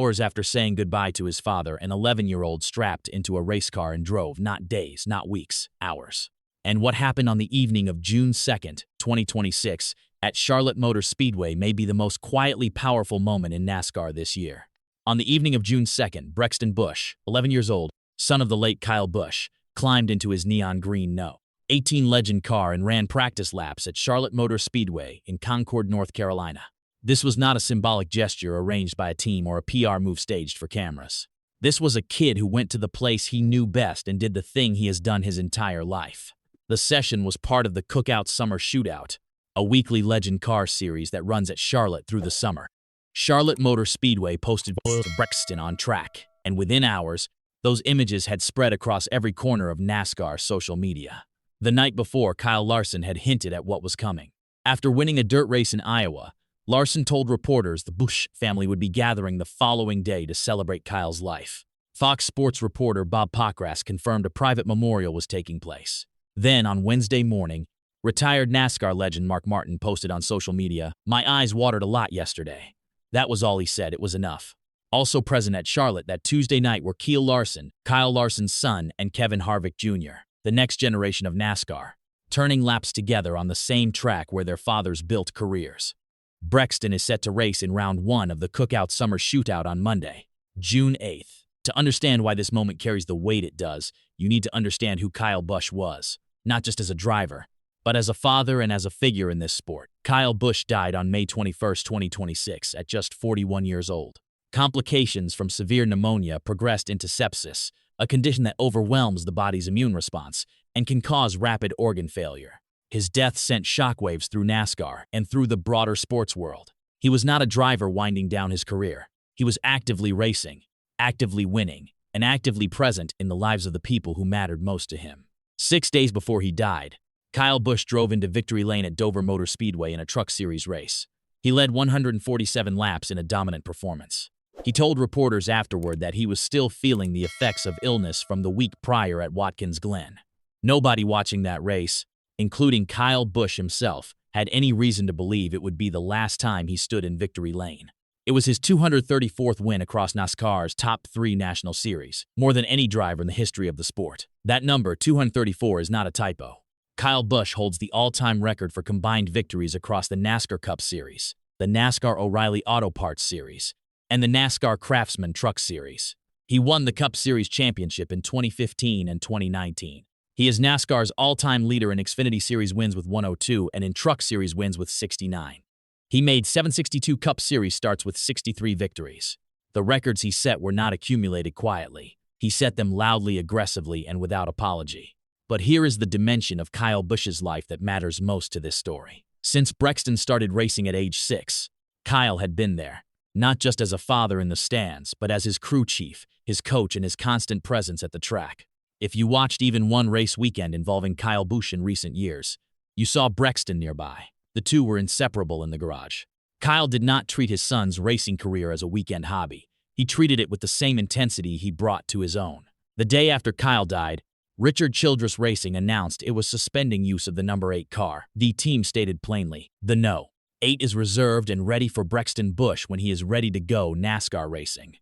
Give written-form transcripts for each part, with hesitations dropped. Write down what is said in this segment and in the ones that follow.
Hours after saying goodbye to his father, an 11-year-old strapped into a race car and drove, not days, not weeks, hours. And what happened on the evening of June 2nd, 2026, at Charlotte Motor Speedway may be the most quietly powerful moment in NASCAR this year. On the evening of June 2nd, Brexton Busch, 11 years old, son of the late Kyle Busch, climbed into his neon green No. 18 Legend car and ran practice laps at Charlotte Motor Speedway in Concord, North Carolina. This was not a symbolic gesture arranged by a team or a PR move staged for cameras. This was a kid who went to the place he knew best and did the thing he has done his entire life. The session was part of the CookOut Summer Shootout, a weekly Legend car series that runs at Charlotte through the summer. Charlotte Motor Speedway posted photos of Brexton on track, and within hours, those images had spread across every corner of NASCAR social media. The night before, Kyle Larson had hinted at what was coming. After winning a dirt race in Iowa, Larson told reporters the Busch family would be gathering the following day to celebrate Kyle's life. Fox Sports reporter Bob Pockrass confirmed a private memorial was taking place. Then, on Wednesday morning, retired NASCAR legend Mark Martin posted on social media, "My eyes watered a lot yesterday." That was all he said. It was enough. Also present at Charlotte that Tuesday night were Kyle Larson, Kyle Larson's son, and Kevin Harvick Jr., the next generation of NASCAR, turning laps together on the same track where their fathers built careers. Brexton is set to race in round 1 of the CookOut Summer Shootout on Monday, June 8th. To understand why this moment carries the weight it does, you need to understand who Kyle Busch was, not just as a driver, but as a father and as a figure in this sport. Kyle Busch died on May 21, 2026, at just 41 years old. Complications from severe pneumonia progressed into sepsis, a condition that overwhelms the body's immune response and can cause rapid organ failure. His death sent shockwaves through NASCAR and through the broader sports world. He was not a driver winding down his career. He was actively racing, actively winning, and actively present in the lives of the people who mattered most to him. 6 days before he died, Kyle Busch drove into victory lane at Dover Motor Speedway in a Truck Series race. He led 147 laps in a dominant performance. He told reporters afterward that he was still feeling the effects of illness from the week prior at Watkins Glen. Nobody watching that race, including Kyle Busch himself, had any reason to believe it would be the last time he stood in victory lane. It was his 234th win across NASCAR's top 3 national series, more than any driver in the history of the sport. That number, 234, is not a typo. Kyle Busch holds the all-time record for combined victories across the NASCAR Cup Series, the NASCAR O'Reilly Auto Parts Series, and the NASCAR Craftsman Truck Series. He won the Cup Series championship in 2015 and 2019. He is NASCAR's all-time leader in Xfinity Series wins with 102 and in Truck Series wins with 69. He made 762 Cup Series starts with 63 victories. The records he set were not accumulated quietly. He set them loudly, aggressively, and without apology. But here is the dimension of Kyle Busch's life that matters most to this story. Since Brexton started racing at age 6, Kyle had been there, not just as a father in the stands, but as his crew chief, his coach, and his constant presence at the track. If you watched even one race weekend involving Kyle Busch in recent years, you saw Brexton nearby. The two were inseparable in the garage. Kyle did not treat his son's racing career as a weekend hobby. He treated it with the same intensity he brought to his own. The day after Kyle died, Richard Childress Racing announced it was suspending use of the number 8 car. The team stated plainly, the No. 8 is reserved and ready for Brexton Busch when he is ready to go NASCAR racing.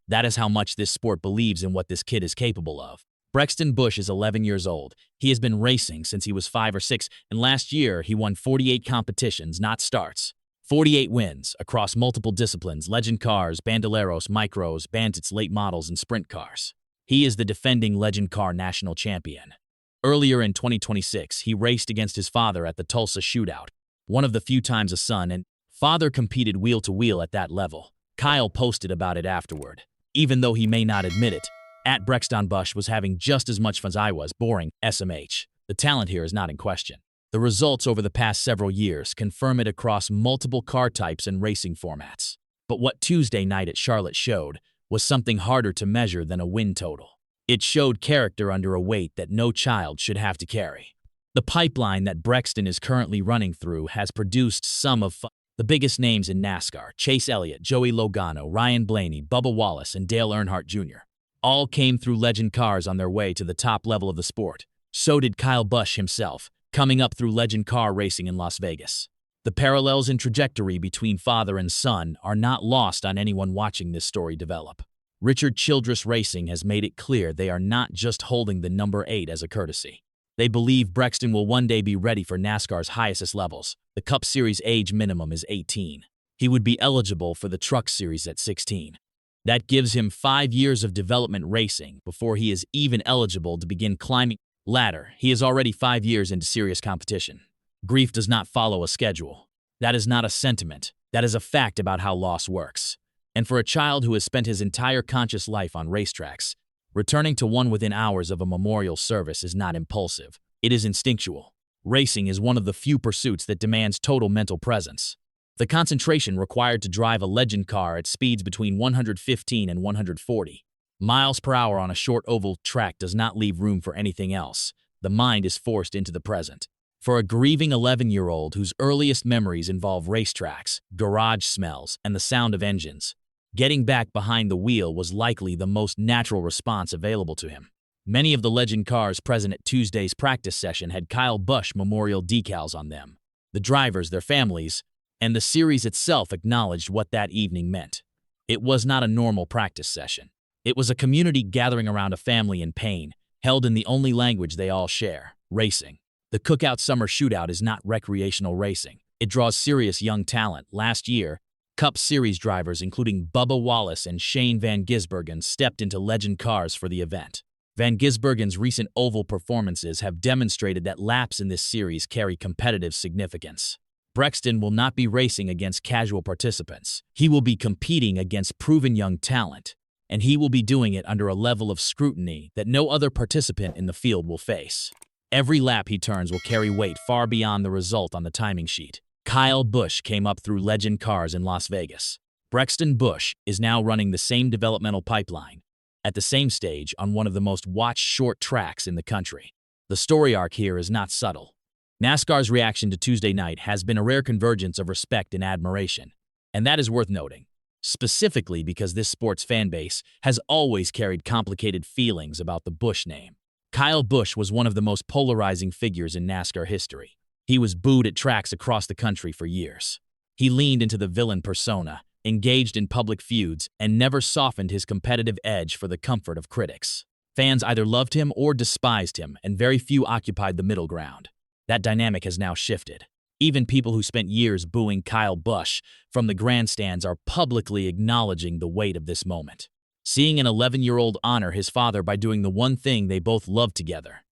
That is how much this sport believes in what this kid is capable of. Brexton Busch is 11 years old. He has been racing since he was 5 or 6, and last year he won 48 competitions, not starts. 48 wins across multiple disciplines: legend cars, bandoleros, micros, bandits, late models, and sprint cars. He is the defending legend car national champion. Earlier in 2026, he raced against his father at the Tulsa Shootout, one of the few times a son and father competed wheel-to-wheel at that level. Kyle posted about it afterward. Even though he may not admit it, at Brexton Busch was having just as much fun as I was. Boring. SMH. The talent here is not in question. The results over the past several years confirm it across multiple car types and racing formats. But what Tuesday night at Charlotte showed was something harder to measure than a win total. It showed character under a weight that no child should have to carry. The pipeline that Brexton is currently running through has produced some of the biggest names in NASCAR: Chase Elliott, Joey Logano, Ryan Blaney, Bubba Wallace, and Dale Earnhardt Jr. All came through legend cars on their way to the top level of the sport. So did Kyle Busch himself, coming up through legend car racing in Las Vegas. The parallels in trajectory between father and son are not lost on anyone watching this story develop. Richard Childress Racing has made it clear they are not just holding the number 8 as a courtesy. They believe Brexton will one day be ready for NASCAR's highest levels. The Cup Series age minimum is 18. He would be eligible for the Truck Series at 16. That gives him 5 years of development racing before he is even eligible to begin climbing the ladder. He is already 5 years into serious competition. Grief does not follow a schedule. That is not a sentiment. That is a fact about how loss works. And for a child who has spent his entire conscious life on racetracks, returning to one within hours of a memorial service is not impulsive. It is instinctual. Racing is one of the few pursuits that demands total mental presence. The concentration required to drive a legend car at speeds between 115 and 140 miles per hour on a short oval track does not leave room for anything else. The mind is forced into the present. For a grieving 11-year-old whose earliest memories involve racetracks, garage smells, and the sound of engines, getting back behind the wheel was likely the most natural response available to him. Many of the legend cars present at Tuesday's practice session had Kyle Busch memorial decals on them. The drivers, their families, and the series itself acknowledged what that evening meant. It was not a normal practice session. It was a community gathering around a family in pain, held in the only language they all share, racing. The CookOut Summer Shootout is not recreational racing. It draws serious young talent. Last year, Cup Series drivers including Bubba Wallace and Shane Van Gisbergen stepped into legend cars for the event. Van Gisbergen's recent oval performances have demonstrated that laps in this series carry competitive significance. Brexton will not be racing against casual participants. He will be competing against proven young talent, and he will be doing it under a level of scrutiny that no other participant in the field will face. Every lap he turns will carry weight far beyond the result on the timing sheet. Kyle Busch came up through legend cars in Las Vegas. Brexton Busch is now running the same developmental pipeline, at the same stage on one of the most watched short tracks in the country. The story arc here is not subtle. NASCAR's reaction to Tuesday night has been a rare convergence of respect and admiration, and that is worth noting, specifically because this sports fanbase has always carried complicated feelings about the Busch name. Kyle Busch was one of the most polarizing figures in NASCAR history. He was booed at tracks across the country for years. He leaned into the villain persona, engaged in public feuds, and never softened his competitive edge for the comfort of critics. Fans either loved him or despised him, and very few occupied the middle ground. That dynamic has now shifted. Even people who spent years booing Kyle Busch from the grandstands are publicly acknowledging the weight of this moment. Seeing an 11-year-old honor his father by doing the one thing they both love together.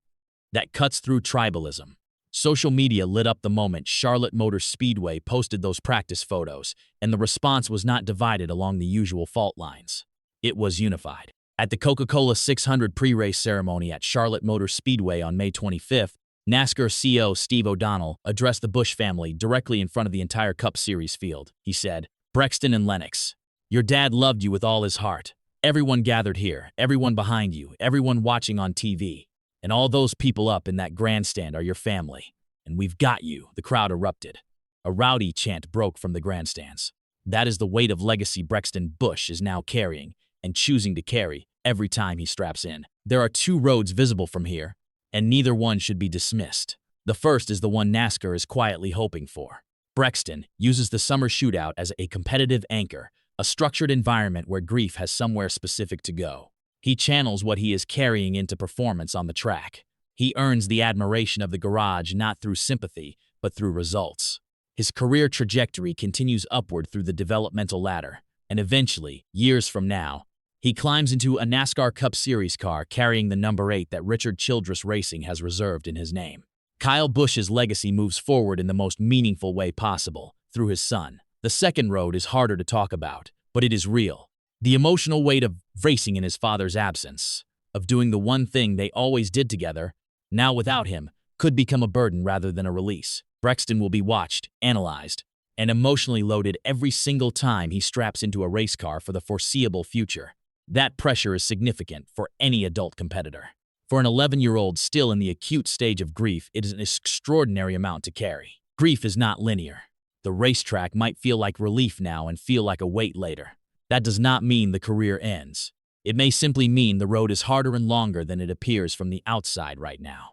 That cuts through tribalism. Social media lit up the moment Charlotte Motor Speedway posted those practice photos, and the response was not divided along the usual fault lines. It was unified. At the Coca-Cola 600 pre-race ceremony at Charlotte Motor Speedway on May 25th, NASCAR CEO Steve O'Donnell addressed the Busch family directly in front of the entire Cup Series field. He said, "Brexton and Lennox, your dad loved you with all his heart. Everyone gathered here, everyone behind you, everyone watching on TV. And all those people up in that grandstand are your family. And we've got you." The crowd erupted. A rowdy chant broke from the grandstands. That is the weight of legacy Brexton Busch is now carrying and choosing to carry every time he straps in. There are 2 roads visible from here, and neither one should be dismissed. The first is the one NASCAR is quietly hoping for. Brexton uses the Summer Shootout as a competitive anchor, a structured environment where grief has somewhere specific to go. He channels what he is carrying into performance on the track. He earns the admiration of the garage not through sympathy, but through results. His career trajectory continues upward through the developmental ladder, and eventually, years from now, he climbs into a NASCAR Cup Series car carrying the number 8 that Richard Childress Racing has reserved in his name. Kyle Busch's legacy moves forward in the most meaningful way possible, through his son. The second road is harder to talk about, but it is real. The emotional weight of racing in his father's absence, of doing the one thing they always did together, now without him, could become a burden rather than a release. Brexton will be watched, analyzed, and emotionally loaded every single time he straps into a race car for the foreseeable future. That pressure is significant for any adult competitor. For an 11-year-old still in the acute stage of grief, it is an extraordinary amount to carry. Grief is not linear. The racetrack might feel like relief now and feel like a weight later. That does not mean the career ends. It may simply mean the road is harder and longer than it appears from the outside right now.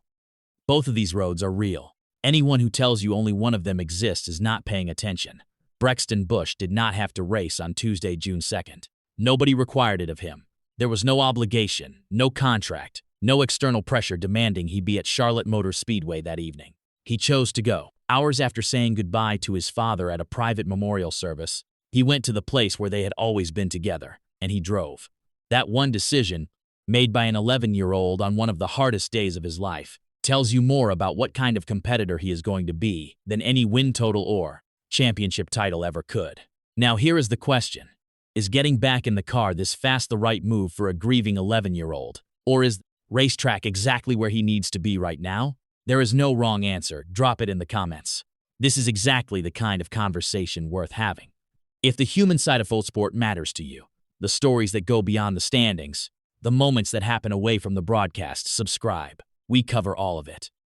Both of these roads are real. Anyone who tells you only one of them exists is not paying attention. Brexton Busch did not have to race on Tuesday, June 2nd. Nobody required it of him. There was no obligation, no contract, no external pressure demanding he be at Charlotte Motor Speedway that evening. He chose to go. Hours after saying goodbye to his father at a private memorial service, he went to the place where they had always been together, and he drove. That one decision, made by an 11-year-old on one of the hardest days of his life, tells you more about what kind of competitor he is going to be than any win total or championship title ever could. Now here is the question. Is getting back in the car this fast the right move for a grieving 11-year-old? Or is racetrack exactly where he needs to be right now? There is no wrong answer. Drop it in the comments. This is exactly the kind of conversation worth having. If the human side of full sport matters to you, the stories that go beyond the standings, the moments that happen away from the broadcast, subscribe. We cover all of it.